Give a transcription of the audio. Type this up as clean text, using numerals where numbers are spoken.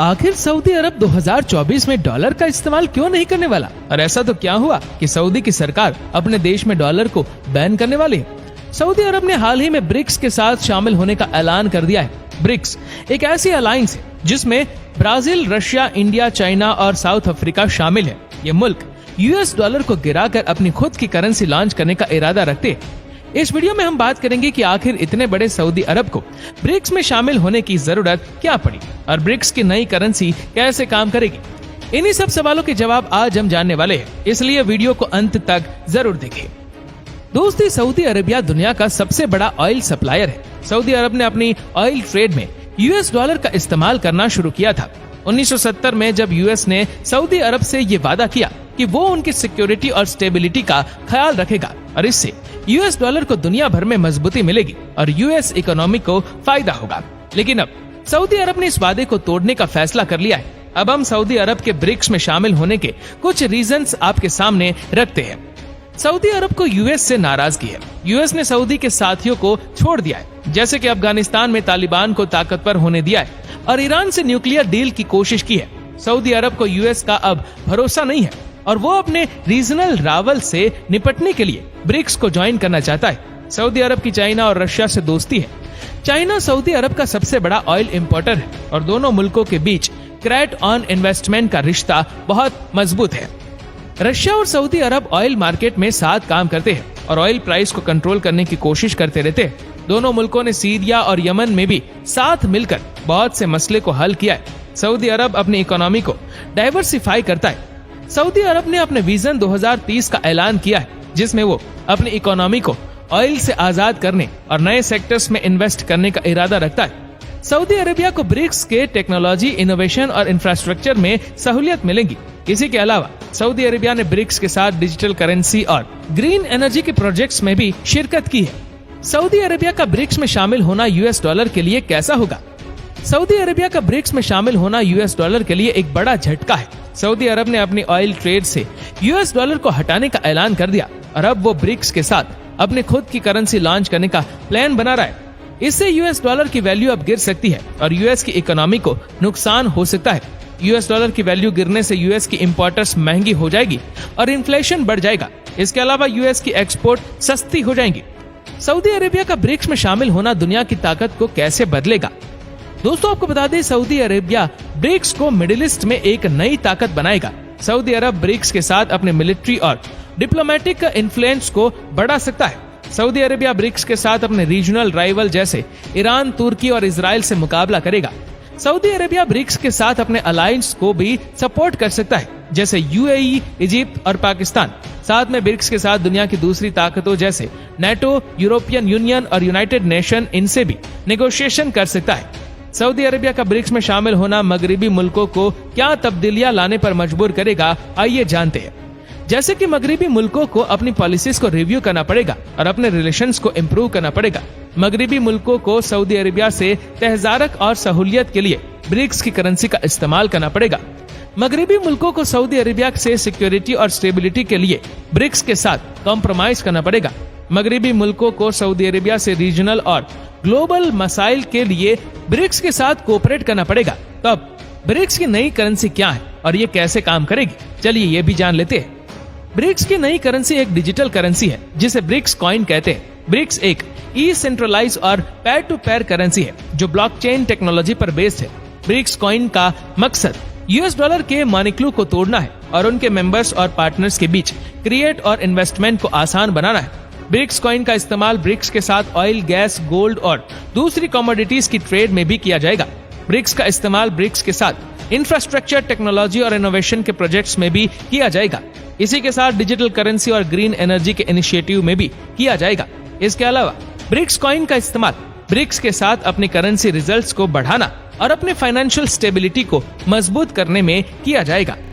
आखिर सऊदी अरब 2024 में डॉलर का इस्तेमाल क्यों नहीं करने वाला? और ऐसा तो क्या हुआ कि सऊदी की सरकार अपने देश में डॉलर को बैन करने वाली है? सऊदी अरब ने हाल ही में ब्रिक्स के साथ शामिल होने का ऐलान कर दिया है। ब्रिक्स एक ऐसी अलायंस है जिसमें ब्राजील, रशिया, इंडिया, चाइना और साउथ अफ्रीका शामिल है। ये मुल्क यूएस डॉलर को गिराकर अपनी खुद की करेंसी लॉन्च करने का इरादा रखते हैं। इस वीडियो में हम बात करेंगे कि आखिर इतने बड़े सऊदी अरब को ब्रिक्स में शामिल होने की जरूरत क्या पड़ी और ब्रिक्स की नई करेंसी कैसे काम करेगी। इन्हीं सब सवालों के जवाब आज हम जानने वाले हैं, इसलिए वीडियो को अंत तक जरूर देखें। दोस्तों, सऊदी अरेबिया दुनिया का सबसे बड़ा ऑयल सप्लायर है। सऊदी अरब ने अपनी ऑयल ट्रेड में यूएस डॉलर का इस्तेमाल करना शुरू किया था। 1970 में जब यूएस ने सऊदी अरब से ये वादा किया कि वो उनकी सिक्योरिटी और स्टेबिलिटी का ख्याल रखेगा और इससे यूएस डॉलर को दुनिया भर में मजबूती मिलेगी और यूएस इकोनॉमी को फायदा होगा। लेकिन अब सऊदी अरब ने इस वादे को तोड़ने का फैसला कर लिया है। अब हम सऊदी अरब के ब्रिक्स में शामिल होने के कुछ रीजंस आपके सामने रखते हैं। सऊदी अरब को यूएस से नाराजगी है। यूएस ने सऊदी के साथियों को छोड़ दिया है, जैसे कि अफगानिस्तान में तालिबान को ताकतवर होने दिया है और ईरान से न्यूक्लियर डील की कोशिश की है। सऊदी अरब को यूएस का अब भरोसा नहीं है और वो अपने रीजनल रावल से निपटने के लिए ब्रिक्स को ज्वाइन करना चाहता है। सऊदी अरब की चाइना और रशिया से दोस्ती है। चाइना सऊदी अरब का सबसे बड़ा ऑयल इंपोर्टर है और दोनों मुल्कों के बीच क्रेडिट ऑन इन्वेस्टमेंट का रिश्ता बहुत मजबूत है। रशिया और सऊदी अरब ऑयल मार्केट में साथ काम करते हैं और ऑयल प्राइस को कंट्रोल करने की कोशिश करते रहते हैं। दोनों मुल्कों ने सीरिया और यमन में भी साथ मिलकर बहुत से मसले को हल किया है। सऊदी अरब अपनी इकोनॉमी को डाइवर्सिफाई करता है। सऊदी अरब ने अपने विजन 2030 का ऐलान किया है, जिसमें वो अपनी इकोनॉमी को ऑयल से आजाद करने और नए सेक्टर्स में इन्वेस्ट करने का इरादा रखता है। सऊदी अरेबिया को ब्रिक्स के टेक्नोलॉजी, इनोवेशन और इंफ्रास्ट्रक्चर में सहूलियत मिलेगी। इसी के अलावा सऊदी अरेबिया ने ब्रिक्स के साथ डिजिटल करेंसी और ग्रीन एनर्जी के प्रोजेक्ट्स में भी शिरकत की है। सऊदी अरेबिया का ब्रिक्स में शामिल होना यूएस डॉलर के लिए कैसा होगा? सऊदी अरेबिया का ब्रिक्स में शामिल होना यूएस डॉलर के लिए एक बड़ा झटका है। सऊदी अरब ने अपनी ऑयल ट्रेड से यूएस डॉलर को हटाने का ऐलान कर दिया और अब वो ब्रिक्स के साथ अपने खुद की करेंसी लॉन्च करने का प्लान बना रहा है। इससे यूएस डॉलर की वैल्यू अब गिर सकती है और यूएस की इकोनॉमी को नुकसान हो सकता है। यूएस डॉलर की वैल्यू गिरने से यूएस की इंपोर्टर्स महंगी हो जाएगी और इन्फ्लेशन बढ़ जाएगा। इसके अलावा यूएस की एक्सपोर्ट सस्ती हो जाएंगी। सऊदी अरेबिया का ब्रिक्स में शामिल होना दुनिया की ताकत को कैसे बदलेगा? दोस्तों, आपको बता दें, सऊदी अरेबिया ब्रिक्स को मिडिल ईस्ट में एक नई ताकत बनाएगा। सऊदी अरब ब्रिक्स के साथ अपने मिलिट्री और डिप्लोमेटिक इन्फ्लुएंस को बढ़ा सकता है। सऊदी अरेबिया ब्रिक्स के साथ अपने रीजनल राइवल जैसे ईरान, तुर्की और इजराइल से मुकाबला करेगा। सऊदी अरेबिया ब्रिक्स के साथ अपने अलायंस को भी सपोर्ट कर सकता है, जैसे यूएई, इजिप्ट और पाकिस्तान। साथ में ब्रिक्स के साथ दुनिया की दूसरी ताकतों जैसे नेटो, यूरोपियन यूनियन और यूनाइटेड नेशन, इनसे भी नेगोशिएशन कर सकता है। सऊदी अरेबिया का ब्रिक्स में शामिल होना मगरिबी मुल्कों को क्या तब्दीलियां लाने पर मजबूर करेगा, आइए जानते हैं। जैसे कि मगरिबी मुल्कों को अपनी पॉलिसीज को रिव्यू करना पड़ेगा और अपने रिलेशंस को इम्प्रूव करना पड़ेगा। मगरिबी मुल्कों को सऊदी अरेबिया से तहजारक और सहूलियत के लिए ब्रिक्स की करेंसी का इस्तेमाल करना पड़ेगा। मगरिबी मुल्कों को सऊदी अरेबिया से सिक्योरिटी और स्टेबिलिटी के लिए ब्रिक्स के साथ कॉम्प्रोमाइज करना पड़ेगा। मगरिबी मुल्कों को सऊदी अरेबिया से रीजनल और ग्लोबल मसाइल के लिए ब्रिक्स के साथ कोऑपरेट करना पड़ेगा। तो अब ब्रिक्स की नई करेंसी क्या है और ये कैसे काम करेगी, चलिए ये भी जान लेते हैं। ब्रिक्स की नई करेंसी एक डिजिटल करेंसी है जिसे ब्रिक्स कॉइन कहते हैं। ब्रिक्स एक ई सेंट्रलाइज और पेयर टू पेयर करेंसी है जो ब्लॉकचेन टेक्नोलॉजी पर बेस्ड है। ब्रिक्स कॉइन का मकसद यूएस डॉलर के मानिक्लू को तोड़ना है और उनके मेंबर्स और पार्टनर्स के बीच क्रिएट और इन्वेस्टमेंट को आसान बनाना है। ब्रिक्स कॉइन का इस्तेमाल ब्रिक्स के साथ ऑयल, गैस, गोल्ड और दूसरी कमोडिटीज की ट्रेड में भी किया जाएगा। ब्रिक्स का इस्तेमाल ब्रिक्स के साथ इंफ्रास्ट्रक्चर, टेक्नोलॉजी और इनोवेशन के प्रोजेक्ट्स में भी किया जाएगा। इसी के साथ डिजिटल करेंसी और ग्रीन एनर्जी के इनिशिएटिव में भी किया जाएगा। इसके अलावा ब्रिक्स कॉइन का इस्तेमाल ब्रिक्स के साथ अपनी करेंसी रिजल्ट्स को बढ़ाना और अपने फाइनेंशियल स्टेबिलिटी को मजबूत करने में किया जाएगा।